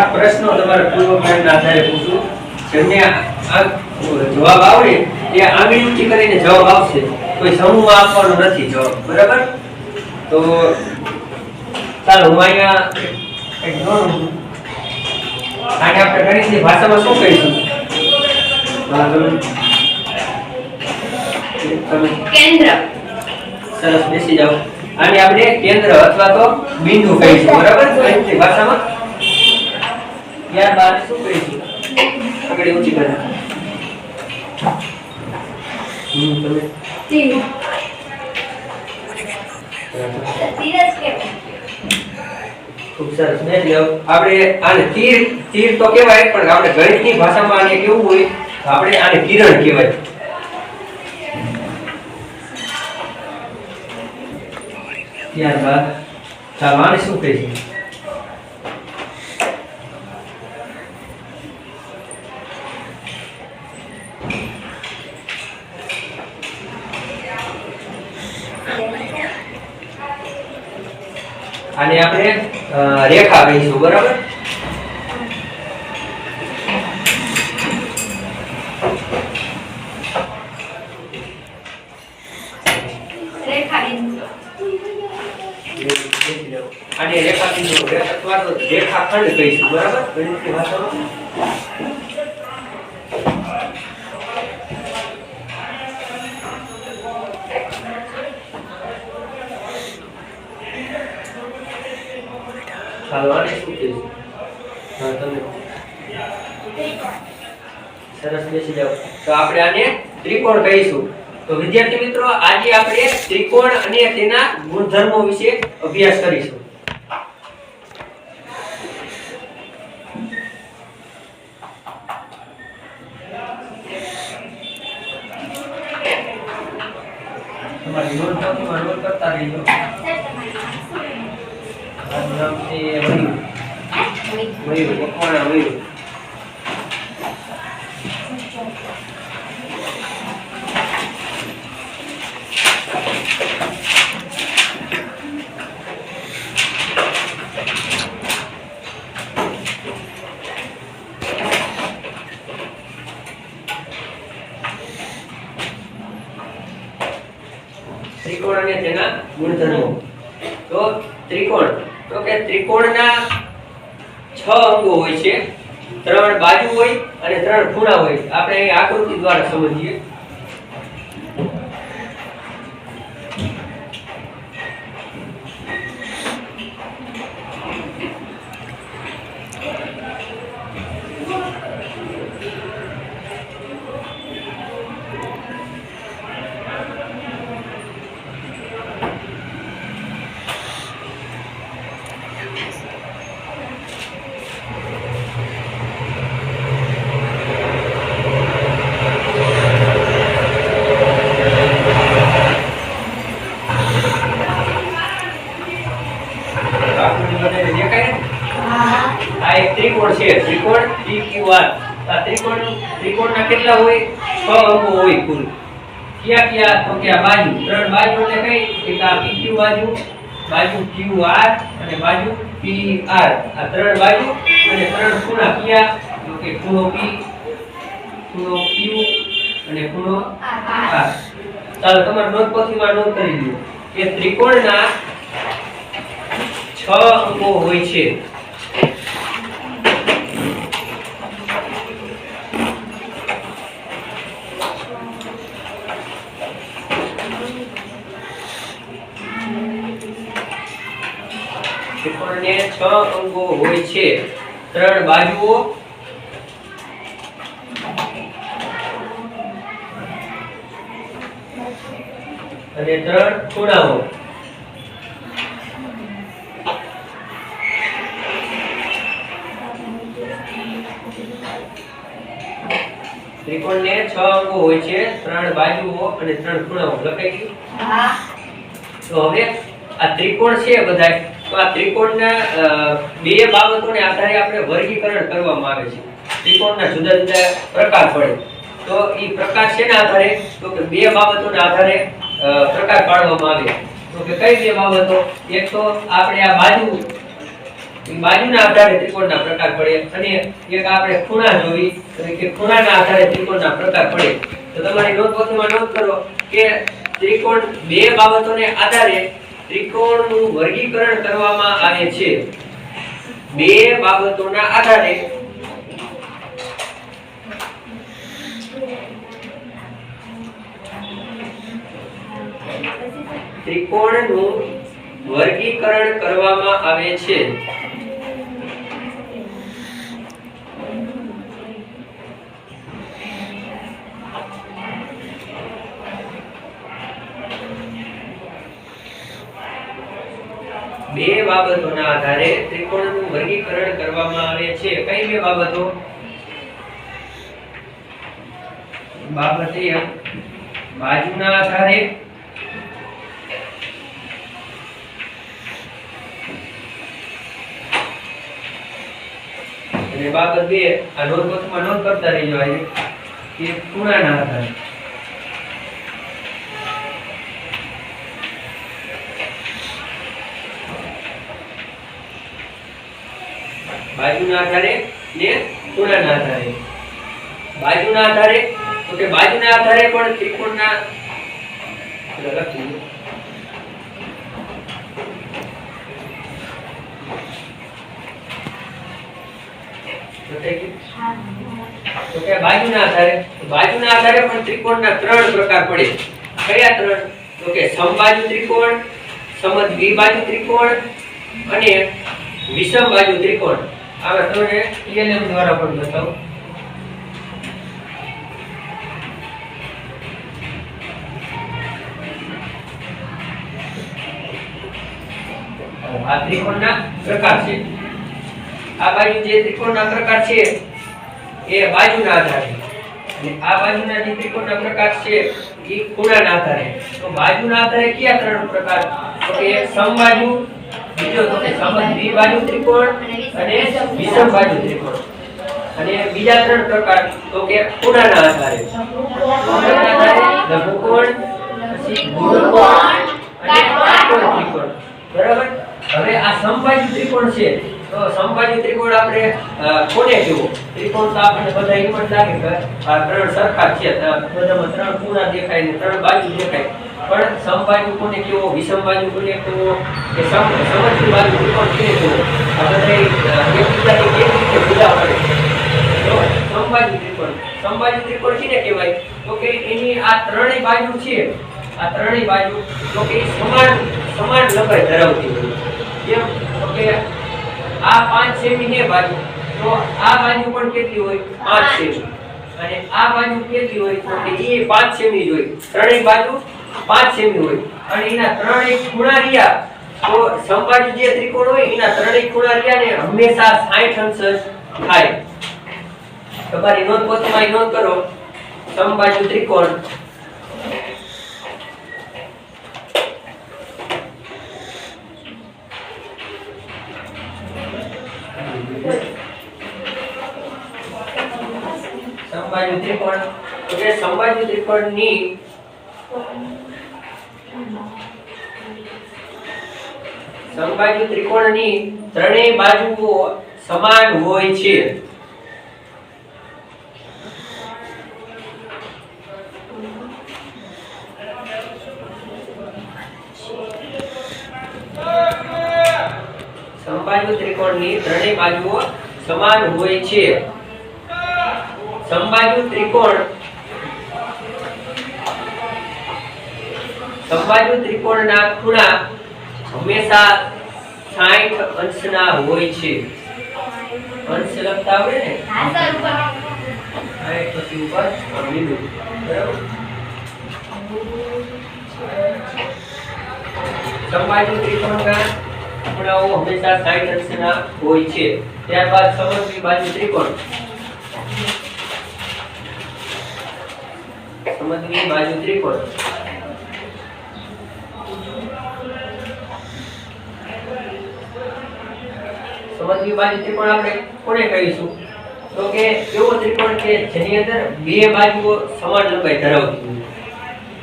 થોડા પ્રશ્નો તમારા પૂર્વ જ્ઞાનના આધારે પૂછું. જેમને આ જવાબ આવડે એ આંગળી ઊંચી કરીને જવાબ આપશે. કોઈ સમૂહમાં આપવાનો નથી જવાબ. બરાબર? તો ચાલો હું અહીંયા એક નોંધ આને આપણે ગણિતની ભાષામાં શું કહીશું? કેન્દ્ર. સરસ, બેસી જાઓ. આને આપણે કેન્દ્ર અથવા તો બિંદુ કહીશું. બરાબર? ગણિતની ભાષામાં ત્યારબાદ શું કહીશું? આગળ ઊંચી કરો. તમે તીર. તીર જ કહેવાય. ખૂબ સરસ. બેસી જાઓ. આપણે આને તીર તો કહેવાય, પણ આપણે ગણિતની ભાષામાં આને કેવું હોય? આપણે આને કિરણ કહેવાય. ત્યારબાદ ચાલો આને શું કહીશું? આને આપણે રેખા કહીશું. બરાબર? રેખાબિંદુ. આને રેખાબિંદુ અથવા તો રેખાખંડ કહીશું. બરાબર? ગણિતની ભાષામાં ચાલો આને શું કહીશું? હા, તમે સરસ, બેસી જાઓ. તો આપણે આને ત્રિકોણ કહીશું. તો વિદ્યાર્થી મિત્રો, આજે આપણે ત્રિકોણ અને તેના ગુણધર્મો વિશે અભ્યાસ કરીશું. તમારી નોટબુકમાં નોટ કરતા રહેજો. આનું નામ છે મયુર. મયુર, મકવાણા મયુર. ત્રિકોણ અને તેના ગુણધર્મો. તો ત્રિકોણ, તો કે ત્રિકોણના 6 અંગો હોય છે, 3 બાજુ હોય અને 3 ખૂણા હોય. આપણે અહીં આકૃતિ દ્વારા સમજીએ. આ એક ત્રિકોણ છે, ત્રિકોણ PQR. આ ત્રિકોણના કેટલા હોય? 6 અંગો હોય કુલ. કયા તો કે આ બાજુ, 3 બાજુ એટલે કઈ? એક આ PQ બાજુ, બાજુ QR અને બાજુ PR. આ 3 બાજુ અને 3 ખૂણા. કયા તો કે ખૂણો P, ખૂણો Q અને ખૂણો R. ચાલો તમારા નોટબુકમાં નોંધ કરી દો કે ત્રિકોણના 6 અંગો હોય છે. ત્રિકોણને 6 અંગો હોય છે, 3 બાજુઓ અને 3 ખૂણાઓ. ત્રિકોણને 6 અંગો હોય છે, 3 બાજુઓ અને 3 ખૂણાઓ. લખાઈ ગયું? હા. તો હવે આ ત્રિકોણ છે બધાય, તો આ ત્રિકોણના બે બાબતોને આધારે આપણે વર્ગીકરણ કરવામાં આવે છે. ત્રિકોણના જુદા જુદા પ્રકાર પડે. તો એ પ્રકાર શેના આધારે? તો કે બે બાબતોના આધારે પ્રકાર પાડવામાં આવે. તો કે કઈ બે બાબતો? એક તો આપણે આ બાજુ બાજુના આધારે ત્રિકોણના પ્રકાર પડે અને એક આપણે ખૂણા જોઈ કે ખૂણાના આધારે ત્રિકોણના પ્રકાર પડે. તો તમારી નોટબુકમાં નોંધ કરો કે ત્રિકોણ બે બાબતોને આધારે ત્રિકોણનું વર્ગીકરણ કરવામાં આવે છે. બે બાબતોના આધારે ત્રિકોણનું વર્ગીકરણ કરવામાં આવે છે. બે બાબતોના આધારે ત્રિકોણનું વર્ગીકરણ કરવામાં આવે છે. કઈ બે બાબતો? બાબત 1 બાજુના આધારે અને બાબત 2 આ નોટબુકમાં નોંધ કરતા રહેજો આજે કે ખૂણાના આધારે. બાજુના આધારે ને ખૂણાના આધારે. બાજુના આધારે તો કે બાજુના આધારે પણ ત્રિકોણના લખી તો કે બાજુના આધારે પણ ત્રિકોણના ત્રણ પ્રકાર પડે. કયા ત્રણ? તો કે સમબાજુ ત્રિકોણ, સમદ્વિબાજુ ત્રિકોણ અને વિષમબાજુ ત્રિકોણ. આવા ત્રણે TLM દ્વારા પણ બતાવો. આ ત્રિકોણના પ્રકાર છે. આ બાજુ જે ત્રિકોણના પ્રકાર છે એ બાજુના આધારે અને આ બાજુના જે ત્રિકોણના પ્રકાર છે એ ખૂણાના આધારે. તો બાજુના આધારે કયા ત્રણ પ્રકાર? તો કે એક સમબાજુ, બીજો તો કે સમદ્વિબાજુ ત્રિકોણ અને વિષમબાજુ ત્રિકોણ. અને બીજા ત્રણ પ્રકાર તો કે ખૂણાના આધારે. ખૂણાના આધારે લઘુકોણ, પછી ગુણકોણ અને કાટકોણ ત્રિકોણ. બરાબર. હવે આ સમબાજુ ત્રિકોણ છે તો સમબાજુ ત્રિકોણ આપણે કોને કહેવો? ત્રિકોણ તો આપણને બધા એમ જ લાગે કે આ ત્રણ સરખા છે, બધામાં ત્રણ ખૂણા દેખાય ને ત્રણ બાજુ દેખાય. પણ સમબાજુ કોને કહેવો, વિષમબાજુ કોને કહેવો કે સમદ્વિબાજુ ત્રિકોણ કોને કહેવો? આ બધા એકબીજાથી કેવી રીતે જુદા પડે? તો સમબાજુ ત્રિકોણ કોને કહેવાય? તો કે એની આ ત્રણેય બાજુ છે, આ ત્રણેય બાજુ તો કે સમાન લંબાઈ ધરાવતી હોય. કેમ? તો કે આ 5 સેમી ને બાજુ, તો આ બાજુ પણ કેટલી હોય? 5 સેમી. અને આ બાજુ કેટલી હોય? તો કે એ 5 સેમી જ હોય. ત્રણેય બાજુ 5 સેમી હોય. અને એના ત્રણેય ખૂણા રહ્યા તો સમબાજુ જે ત્રિકોણ હોય એના ત્રણેય ખૂણા રહ્યા ને હંમેશા 60 અંશ જ થાય. તમારી નોંધપોથીમાં નોંધ કરો સમબાજુ ત્રિકોણ તો કે સમબાજુ ત્રિકોણની ત્રણેય બાજુઓ સમાન હોય છે. સમબાજુ ત્રિકોણની ત્રણેય બાજુઓ સમાન હોય છે. સમબાજુ ત્રિકોણના ખૂણા હંમેશા 60 અંશના હોય છે. અંશ લખતા આવડે ને? હા સર. ઉપર 60 પછી ઉપર બિંદુ. બરાબર. સમબાજુ ત્રિકોણના ખૂણાઓ હંમેશા 60 અંશના હોય છે. ત્યારબાદ સમદ્વિબાજુ ત્રિકોણ. સમદ્વિબાજુ ત્રિકોણ આપણે કોને કહીશું? તો કે એવો ત્રિકોણ કે જેની અંદર બે બાજુઓ સમાન લંબાઈ ધરાવતી હોય.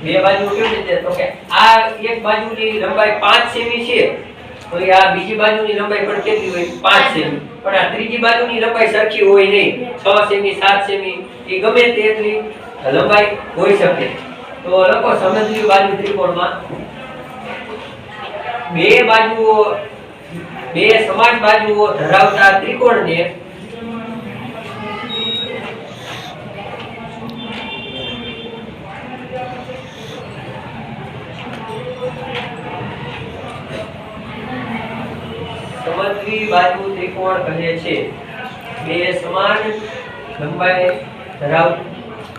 બે બાજુઓ કેવી રીતે? તો કે આ એક બાજુની લંબાઈ 5 સેમી છે તો આ બીજી બાજુની લંબાઈ પણ કેટલી હોય 5 સેમી, પણ આ ત્રીજી બાજુની લંબાઈ સરખી હોય નહીં, 6 સેમી 7 સેમી એ ગમે તેટલી લંબાઈ હોઈ શકે. તો લખો સમદ્વિ બાજુ ત્રિકોણમાં બે સમાન બાજુઓ ધરાવતા ત્રિકોણને સમદ્વિ બાજુ ત્રિકોણ કહે છે. બે સમાન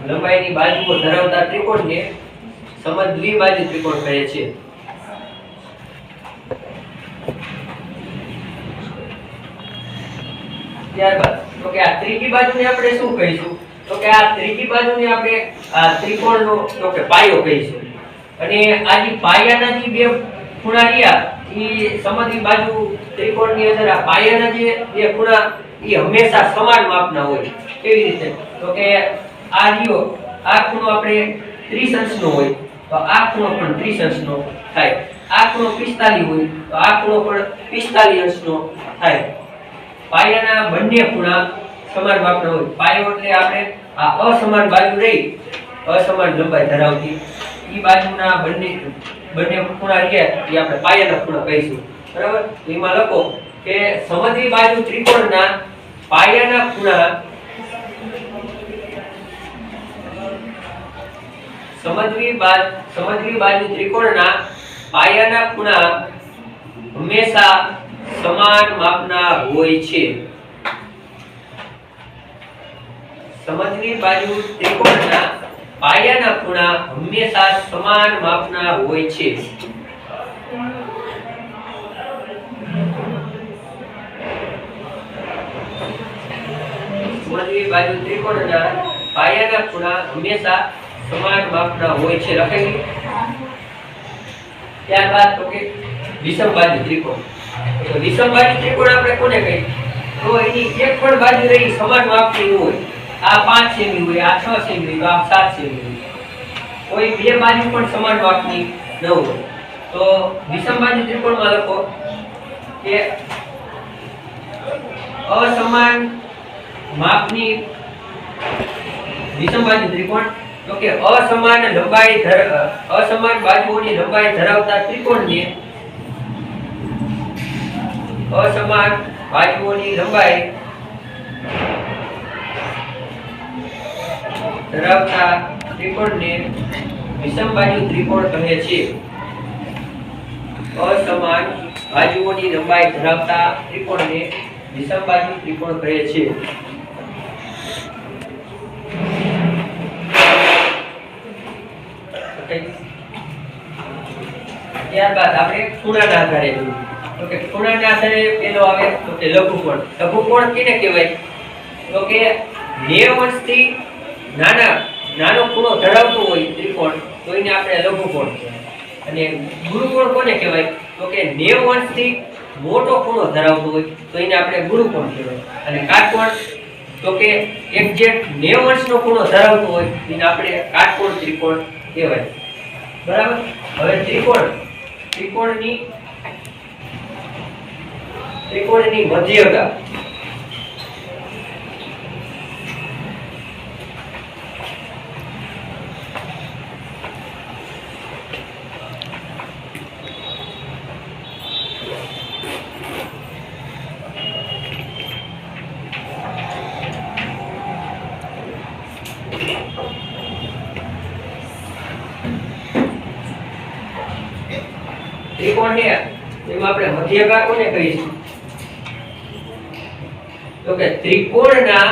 લંબાઈની બાજુઓ ધરાવતા ત્રિકોણને સમદ્વિ બાજુ ત્રિકોણ કહે છે. ત્યારબાદ તો કે આ ત્રીજી બાજુને આપણે શું કહીશું? તો કે આ ત્રીજી બાજુને આપણે આ ત્રિકોણનો તો કે પાયો કહીશું. અને આ જે પાયાના જે બે ખૂણા રહ્યા ઈ સમદ્વિ બાજુ ત્રિકોણની અંદર આ પાયાના જે બે ખૂણા ઈ હંમેશા સમાન માપના હોય. કેવી રીતે? તો કે આ રહ્યો આ ખૂણો આપણે 30 અંશનો હોય તો આ ખૂણો પણ 30 અંશનો થાય. આ ખૂણો 45 હોય તો આ ખૂણો પણ 45 અંશનો થાય. પાયાના બંને ખૂણા સમાન માપના હોય. પાયો એટલે આપણે આ અસમાન બાજુ રહી અસમાન લંબાઈ ધરાવતી ઈ બાજુના બંને ખૂણા રહ્યા એ આપણે પાયાના ખૂણા કહીશું. બરાબર? એમાં લખો કે સમદ્વિ બાજુ ત્રિકોણના પાયાના ખૂણા સમદ્વિ બાજુ ત્રિકોણના પાયાના ખૂણા હંમેશા સમાન માપના હોય છે. સમદ્વિ બાજુ ત્રિકોણના પાયાના ખૂણા હંમેશા સમાન માપના હોય છે. સમદ્વિ બાજુ ત્રિકોણના પાયાના ખૂણા હંમેશા સમાન માપના હોય છે. લખેલી. ત્યારબાદ તો કે વિષમ બાજુ ત્રિકોણ. તો વિષમ બાજુ ત્રિકોણ આપણે કોને કહીએ? તો એની એક પણ બાજુ રહી સમાન માપની હોય. આ 5 સેમી હોય, આ 6 સેમી હોય, આ 7 સેમી હોય. કોઈ બે બાજુ પણ સમાન માપની ન હોય. તો વિષમ બાજુ ત્રિકોણમાં લખો કે અસમાન માપની વિષમ બાજુ ત્રિકોણ તો કે અસમાન બાજુઓની લંબાઈ ધરાવતા ત્રિકોણને અસમાન બાજુઓની લંબાઈ ધરાવતા ત્રિકોણને વિષમ બાજુ ત્રિકોણ કહે છે. અસમાન બાજુઓની લંબાઈ ધરાવતા ત્રિકોણને વિષમ બાજુ ત્રિકોણ કહે છે. ત્યારબાદ આપણે ખૂણાના આધારે જોઈએ. તો કે ખૂણાના આધારે પેલો આવે તો કે લઘુકોણ. લઘુકોણ કેને કહેવાય? તો કે 90 અંશથી નાનો ખૂણો ધરાવતો હોય ત્રિકોણ તો એને આપણે લઘુકોણ કહેવાય. અને ગુરુકોણ કોને કહેવાય? તો કે 90 અંશથી મોટો ખૂણો ધરાવતો હોય તો એને આપણે ગુરુકોણ કહેવાય. અને કાટકોણ તો કે એક્ઝેક્ટ 90 અંશનો ખૂણો ધરાવતો હોય એને આપણે કાટકોણ ત્રિકોણ કહેવાય. બરાબર? હવે ત્રિકોણની મધ્યગા. ત્રિકોણ છે એમાં આપણે મધ્યગા કોને કહીશું? તો કે ત્રિકોણના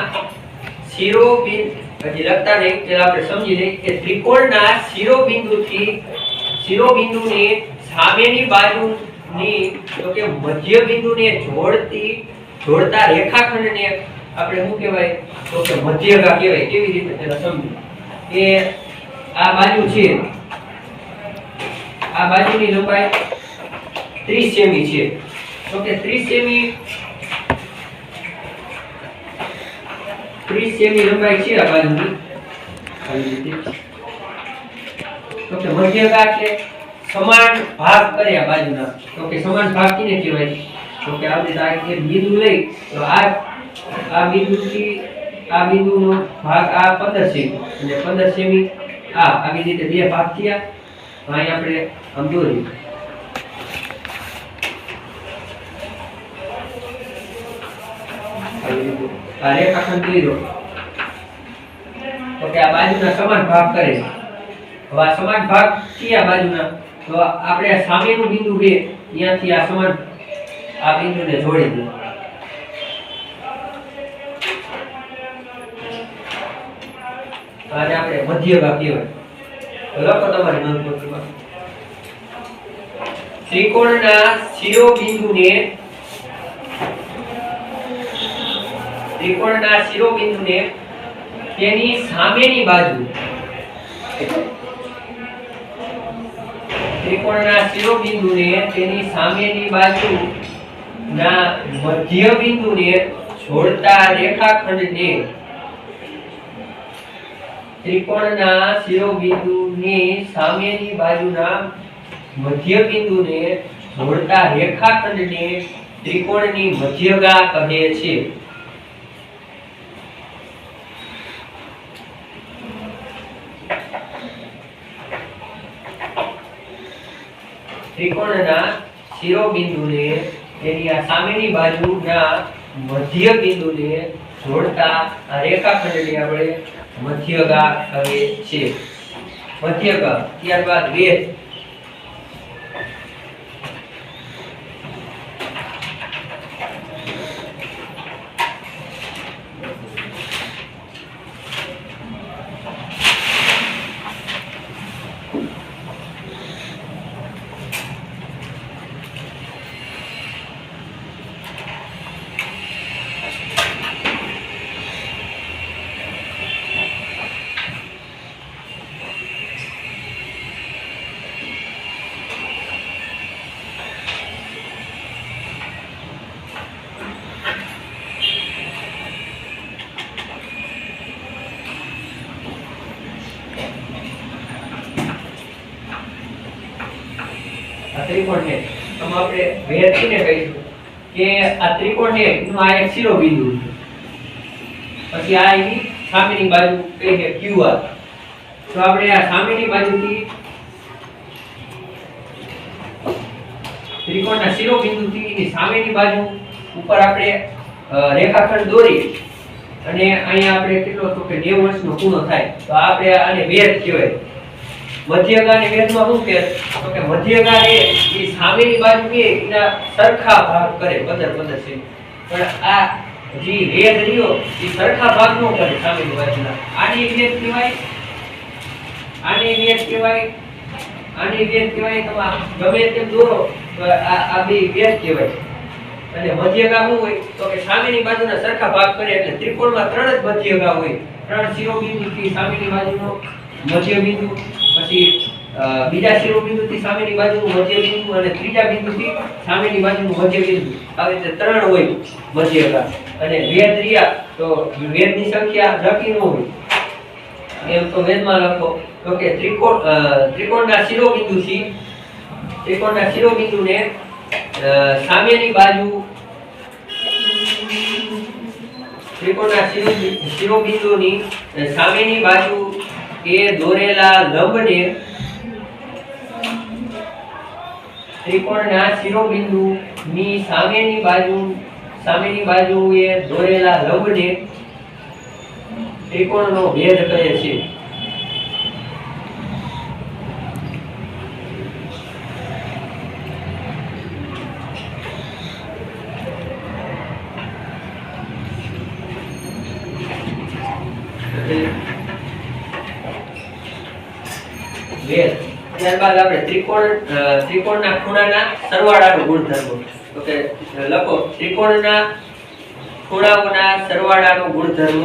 શિરોબિંદુ હજી લખતા નહીં પેલા આપણે સમજી લઈએ કે ત્રિકોણના શિરોબિંદુની સામેની બાજુની તો કે મધ્ય બિંદુને જોડતા રેખાખંડને આપણે શું કહેવાય? તો કે મધ્યગા કહેવાય. કેવી રીતે પેલા સમજો કે આ બાજુ છે, આ બાજુની લંબાઈ 30 સેમી છે. તો કે 30 સેમી લંબાઈ છે આ બાજુની. તો કે મધ્યગા એટલે સમાન ભાગ કર્યા બાજુના, તો કે સમાન ભાગ કેને કહેવાય? તો કે આપણે આ એક બિંદુ લઈ તો આ બિંદુથી આ બિંદુનો ભાગ આ 15 સેમી અને 15 સેમી આવી રીતે બે ભાગ થયા. અહીં આપણે આમ દોરી આ રેખાખંડ દોર્યો તો કે આ બાજુના સમાન ભાગ કરે. હવે આ સમાન ભાગ થયા બાજુના, તો આપણે આ સામેનું બિંદુ છે ત્યાંથી આ સમાન આ બિંદુને જોડી દઈએ. આને આપણે મધ્યભાગ કહેવાય. લખો તમારી નોંધપોથીમાં. ત્રિકોણના શિરોબિંદુને તેની સામેની બાજુ તેની સામેની બાજુના મધ્ય બિંદુને જોડતા રેખાખંડને ત્રિકોણના શિરોબિંદુની સામેની બાજુના મધ્ય બિંદુને જોડતા રેખાખંડને ત્રિકોણની મધ્યગા કહે છે. ત્રિકોણના શિરોબિંદુને તેની આ સામેની બાજુના મધ્ય બિંદુને જોડતા આ રેખાખંડને આપણે મધ્યગા કહે છે. મધ્યગા. ત્યારબાદ વેધ. ત્રિકોણ છે તો આપણે વેધ કેને કહીશું કે આ ત્રિકોણ છે એનું આ એક શિરોબિંદુ છે. પછી આ એની સામેની બાજુ કઈ છે QR. તો આપણે આ સામેની બાજુથી ત્રિકોણના શિરોબિંદુથી એની સામેની બાજુ ઉપર આપણે રેખાખંડ દોરી અને અહીંયા આપણે કેટલો તો કે 90 અંશનો ખૂણો થાય. તો આપણે આને વેધ કહેવાય. મધ્યગા ને વેધમાં શું કે તો કે મધ્યગા એ સામેની બાજુ કે એના સરખા ભાગ કરે 15 સેમી. પણ આ જે વેધ રહ્યો એ સરખા ભાગ નો કરે સામેની બાજુના. આની વેધ કહેવાય, આની વેધ કહેવાય, આની વેધ કહેવાય. તમે ગમે તેમ દોરો તો આ બે વેધ કહેવાય. અને મધ્યગા શું હોય તો કે સામેની બાજુના સરખા ભાગ કરે. એટલે ત્રિકોણમાં 3 જ મધ્યગા હોય. 3 શિરોબિંદુથી સામેની બાજુનો મધ્ય બિંદુ, પછી બીજા શિરોબિંદુથી સામેની બાજુનું મધ્ય બિંદુ અને ત્રીજા બિંદુથી સામેની બાજુનું મધ્ય બિંદુ. આવી રીતે 3 હોય મધ્યગા. અને વેધ રહ્યા તો વેધની સંખ્યા નક્કી ન હોય. એમ તો વેધમાં લખો તો કે ત્રિકોણના શિરોબિંદુને સામેની બાજુ ત્રિકોણના શિરોબિંદુની સામેની બાજુ એ દોરેલા લંબને ત્રિકોણના શિરોબિંદુની સામેની બાજુએ દોરેલા લંબને ત્રિકોણનો ભેદ કહે છે. વેધ. ત્યારબાદ આપણે ત્રિકોણના ખૂણાના સરવાળાનો ગુણધર્મ. તો કે લખો ત્રિકોણના ખૂણાઓના સરવાળાનો ગુણધર્મ.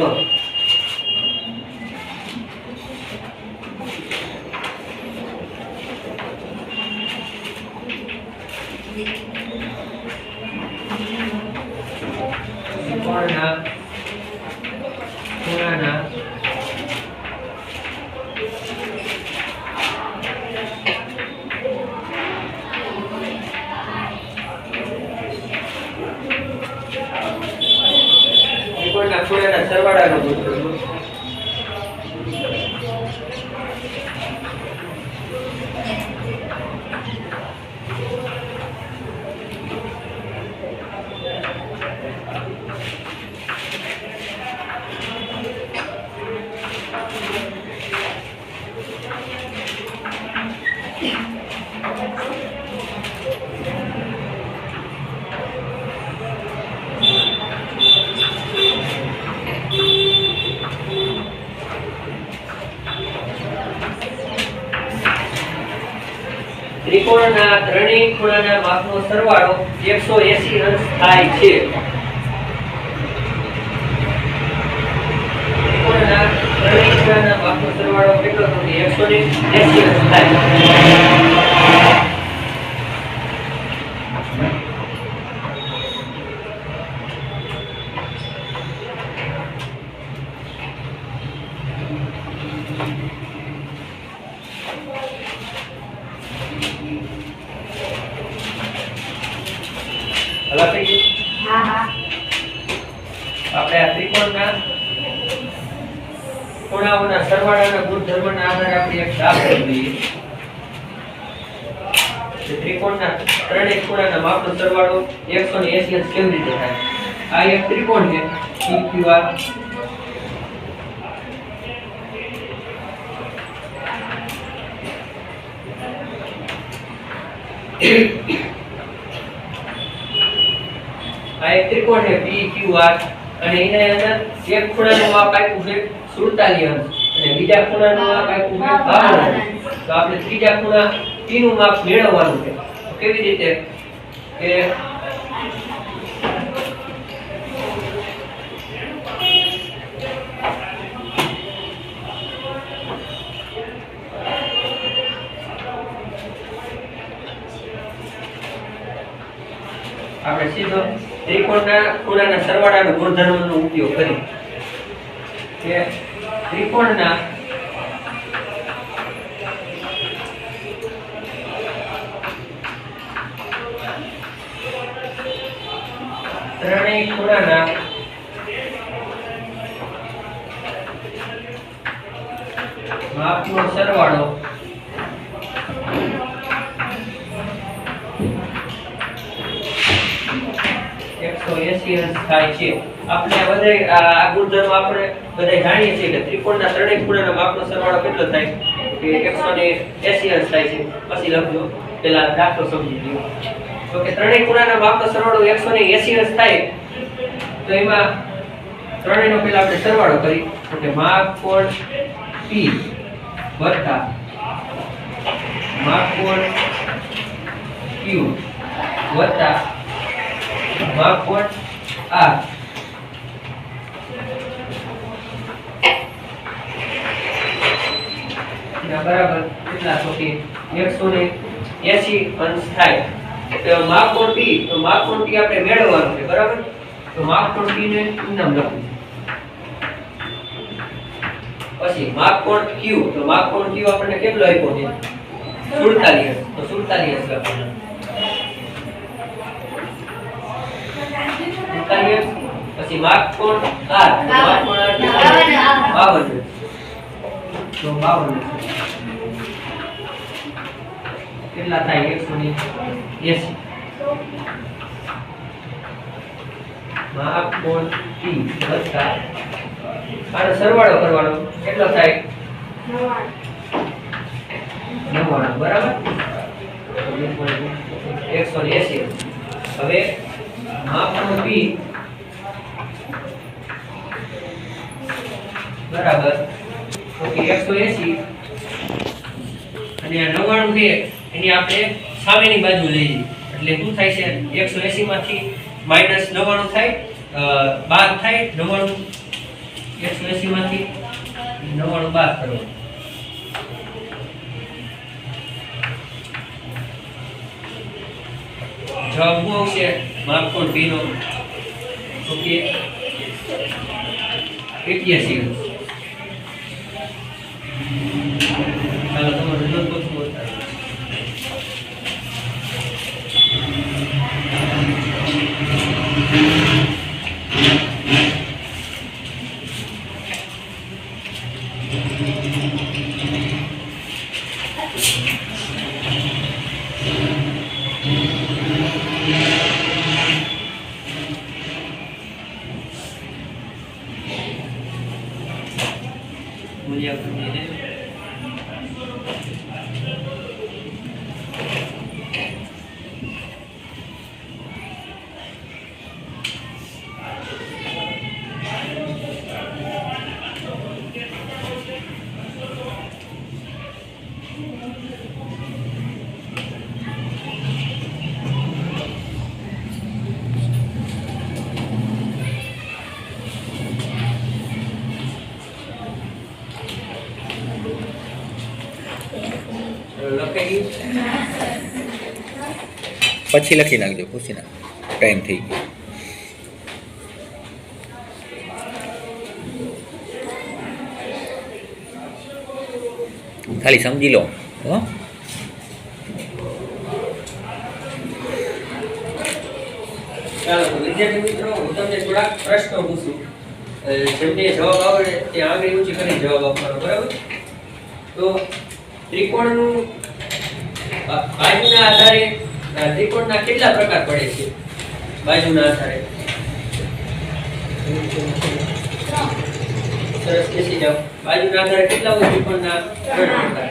ત્રિકોણના ખૂણાના ગુણધર્મ ત્રિકોણના ત્રણેય ખૂણાના માપનો સરવાળો 180 અંશ થાય છે. ત્રિકોણના ત્રણેય ખૂણાના માપનો સરવાળો કેટલો થશે? 180 અંશ થાય. હા હા આપણે આ ત્રિકોણના ખૂણાઓના સરવાળાના ગુણધર્મના આધારે આપણે એક દાખલો લઈએ. ત્રિકોણના ત્રણેય ખૂણાના માપનો સરવાળો 180 અંશ કેવી રીતે થાય? આ એક ત્રિકોણ છે PQR. આ એક ત્રિકોણ છે PQR અને એના અંદર એક ખૂણાનું માપ આપ્યું છે 47 અંશ અને બીજા ખૂણાનું માપ આપ્યું છે 52 અંશ. તો આપણે ત્રીજા ખૂણા P નું માપ મેળવવાનું છે. તો કેવી રીતે કે આપણે સીધો ત્રિકોણના ખૂણાના સરવાળાનો ગુણધર્મનો ઉપયોગ કરી કે ત્રિકોણના ત્રણેય ખૂણાના માપનો સરવાળો 180 અંશ થાય છે. આપણે આ બધા આ ગુણધર્મ આપણે બધા જાણીએ છીએ કે ત્રિકોણના ત્રણેય ખૂણાના માપનો સરવાળો કેટલો થાય કે 180 અંશ થાય છે. પછી લખજો પેલા દાખલો સમજી લ્યો. તો કે ત્રણેય ખૂણાના માપનો સરવાળો 180 અંશ થાય તો એમાં ત્રણેયનો પેલા આપણે સરવાળો કરી તો કે માપ કોણ P વત્તા માપ કોણ Q વત્તા માપ કોણ R બરાબર કેટલા તો કે 180 અંશ થાય. તો માપ કોણ P તો માપ કોણ P આપણે મેળવવાનું છે બરાબર. તો માપ કોણ P ને નામ લખવું. પછી માપ કોણ Q તો માપ કોણ Q આપણને કેટલો આપ્યો છે 47 અંશ. તો 47 અંશ લખવાનું. પછી માપ કોણ R માપ કોણ R 52 તો 52 કેટલા થાય 180. માપ કોણ P વત્તા આનો સરવાળો કરવાનો કેટલો થાય 99 બરાબર 180. હવે માપ કોણ P બરાબર તો કે 180 અને આ 99 છે એની આપણે સામેની બાજુ લઈ જઈએ એટલે શું થાય છે 180 માંથી -99 થાય બાદ થાય 99 180 માંથી 99 બાદ કરો જવાબ શું આવશે માપ કોણ P નો તો કે 81 ચાલો તમારો રિઝલ્ટ શું બતાવે છે? પછી લખી નાખજો, પૂછી નાખ, ટાઈમ થઈ ગયો. ખાલી સમજી લો હો. ચાલો તો વિદ્યાર્થી મિત્રો, હું તમને થોડાક પ્રશ્નો પૂછું. જેમને જવાબ આવડે તે આંગળી ઊંચી કરીને જવાબ આપવાનો, બરાબર? તો ત્રિકોણનું બાજુના આધારે ત્રિકોણના કેટલા પ્રકાર પડે છે? બાજુના આધારે સરસ, બેસી જાઓ. બાજુના આધારે કેટલા હોય ત્રિકોણના? 3 પ્રકાર.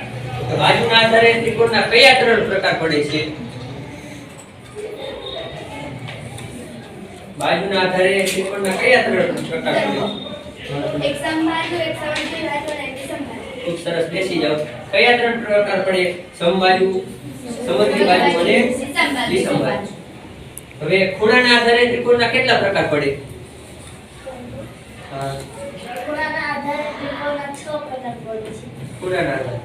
તો બાજુના આધારે ત્રિકોણના કયા 3 પ્રકાર પડે છે? બાજુના આધારે ત્રિકોણના કયા 3 પ્રકાર પડે? એક સમબાજુ, એક સમદ્વિબાજુ અને એક વિષમબાજુ. ખૂબ સરસ, બેસી જાઓ. કયા 3 પ્રકાર પડે? સમબાજુ, સમદ્વિબાજુ અને વિષમબાજુ. હવે ખૂણાના આધારે ત્રિકોણના કેટલા પ્રકાર પડે? હા, ખૂણાના આધારે ત્રિકોણના 6 પ્રકાર પડે છે. ખૂણાના આધારે.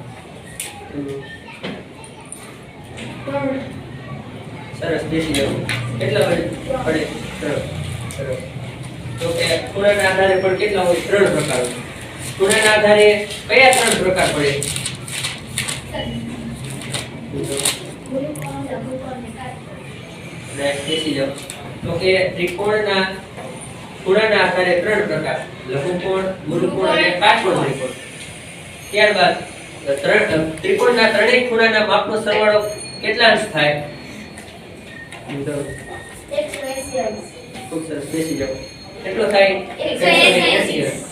સરસ, બેસી જાઓ. કેટલા પડે? 3. સરસ. તો કે ખૂણાના આધારે પણ કેટલા હોય? 3 પ્રકાર હોય. ખૂણાના આધારે કયા 3 પ્રકાર પડે? ગુરુકોણ, લઘુકોણ અને કાટકોણ. નેક્સ્ટ, બેસી જાઓ. તો કે ત્રિકોણના ખૂણાના આધારે 3 પ્રકાર: લઘુકોણ, ગુરુકોણ અને કાટકોણ ત્રિકોણ. ત્યારબાદ ત્રિકોણના ત્રણેય ખૂણાના માપનો સરવાળો કેટલા અંશ થાય? 180 અંશ. ખૂબ સરસ, બેસી જાઓ. કેટલો થાય? 180 અંશ.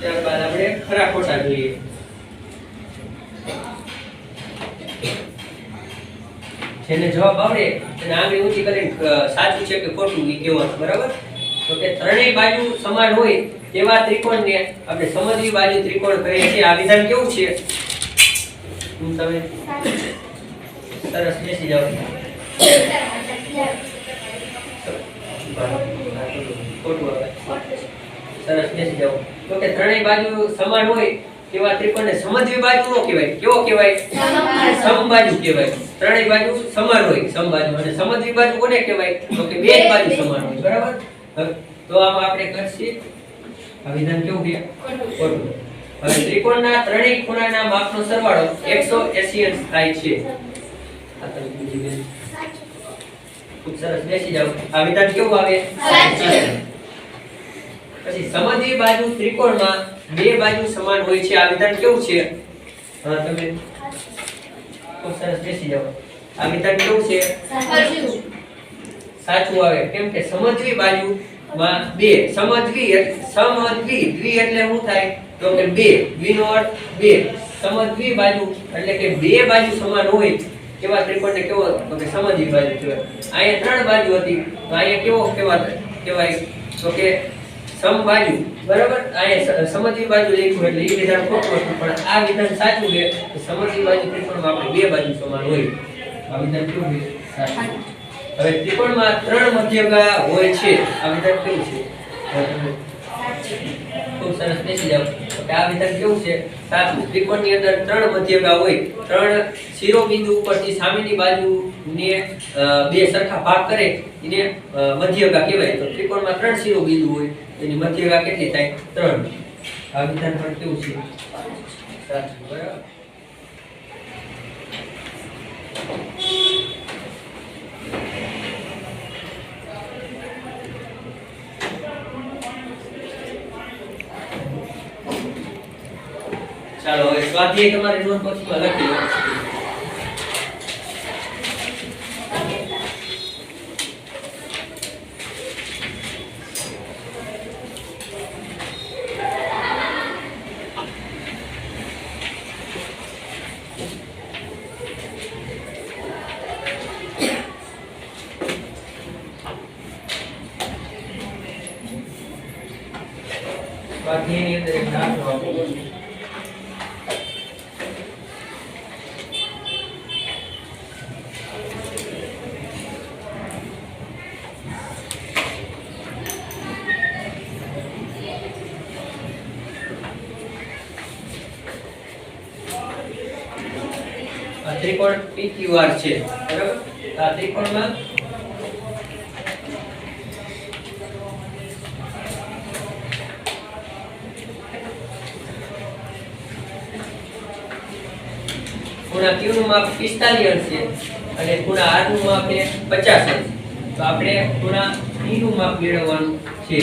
ત્યારબાદ આપણે ખરા ખોટા જોઈએ. જેને જવાબ આવડે તેને આંગળી ઊંચી કરીને સાચું છે કે ખોટું એ કહેવાનું, બરાબર? તો કે ત્રણેય બાજુ સમાન હોય તેવા ત્રિકોણને આપણે સમદ્વિ બાજુ ત્રિકોણ કહીએ છીએ. આ વિધાન કેવું છે? તમે સરસ, બેસી જાઓ. ખોટું આવે. સરસ, બેસી જાઓ. તો કે ત્રણેય બાજુ સમાન હોય તેવા ત્રિકોણને સમદ્વિ બાજુ નો કહેવાય. કેવો કહેવાય? સમબાજુ કહેવાય. ત્રણેય બાજુ સમાન હોય, સમબાજુ. અને સમદ્વિ બાજુ કોને કહેવાય? તો કે બે જ બાજુ સમાન હોય, બરાબર? તો આમાં આપણે કરશી આ વિધાન કેવું છે? ખોટું. હવે ત્રિકોણના ત્રણેય ખૂણાના માપનો સરવાળો 180 અંશ થાય છે. આ તમે બીજી બેન. ખૂબ સરસ, બેસી જાઓ. આ વિધાન કેવું આવે? સાચું. પછી સમદ્વિ બાજુ ત્રિકોણમાં બે બાજુ સમાન હોય છે. આ વિધાન કેવું છે? હા, તમે ખૂબ સરસ, બેસી જાઓ. આ વિધાન કેવું છે? સાચું. સાચું આવે. કેમ કે સમદ્વિ બાજુમાં બે સમદ્વિ દ્વિ એટલે શું થાય? તો કે બે. દ્વિનો અર્થ બે. સમદ્વિ બાજુ એટલે કે બે બાજુ સમાન હોય એવા ત્રિકોણને કેવો? તો કે સમદ્વિ બાજુ કહેવાય. અહીંયા 3 બાજુ હતી તો અહીંયા કેવો કહેવાય? તો કે સમબાજુ, બરાબર? અહીંયા સમદ્વિ બાજુ લખ્યું એટલે એ વિધાન ખોટું હતું, પણ આ વિધાન સાચું છે. સમદ્વિ બાજુ ત્રિકોણમાં આપણે બે બાજુ સમાન હોય. આ વિધાન કેવું છે? સાચું. હવે ત્રિકોણમાં 3 મધ્યગા હોય છે. આ વિધાન કેવું છે? ખૂબ સરસ, બેસી જાઓ. તો આ વિધાન કેવું છે? સાચું. ત્રિકોણની અંદર 3 મધ્યગા હોય. 3 શિરોબિંદુ ઉપરથી સામેની બાજુને બે સરખા ભાગ કરે એને મધ્યગા કહેવાય. તો ત્રિકોણમાં 3 શિરોબિંદુ હોય, એની મધ્યગા કેટલી થાય? 3. આ વિધાન પણ કેવું છે? સાચું, બરાબર? ચાલો હવે સ્વાધ્યાય તમારી નોટબુકમાં લખી લો. સ્વાધ્યાયની અંદર એક દાખલો આપેલો છે. ત્રિકોણ PQR છે બરાબર. આ ત્રિકોણમાં ખૂણા Q નું માપ 45 અંશ છે અને ખૂણા R નું માપ છે 50 અંશ. તો આપણે ખૂણા E નું માપ મેળવવાનું છે.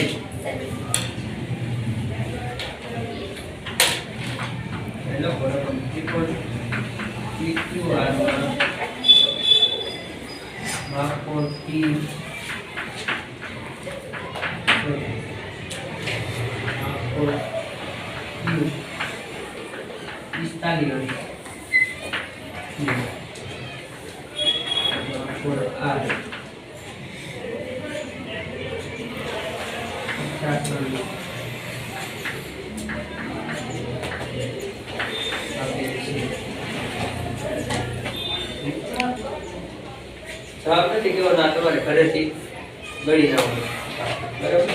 હેલો બરાબર. ત્રિકોણ PQR માં માપ કોણ P માપ કોણ Q 45 અંશ. જવાબ નથી કહેવાનો, આ તમારે ઘરેથી ગણી નાખવાનું બરાબર.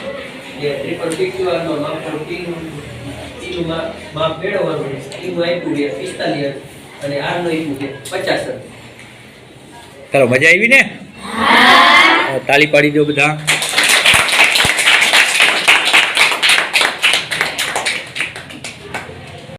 જે ત્રિકોણ PQR નો માપ P નું માપ મેળવવાનું છે. P નું આપ્યું છે 45 અને R નું આપ્યું છે 50. ચાલો મજા આવી ને? તાળી પાડી દો બધા.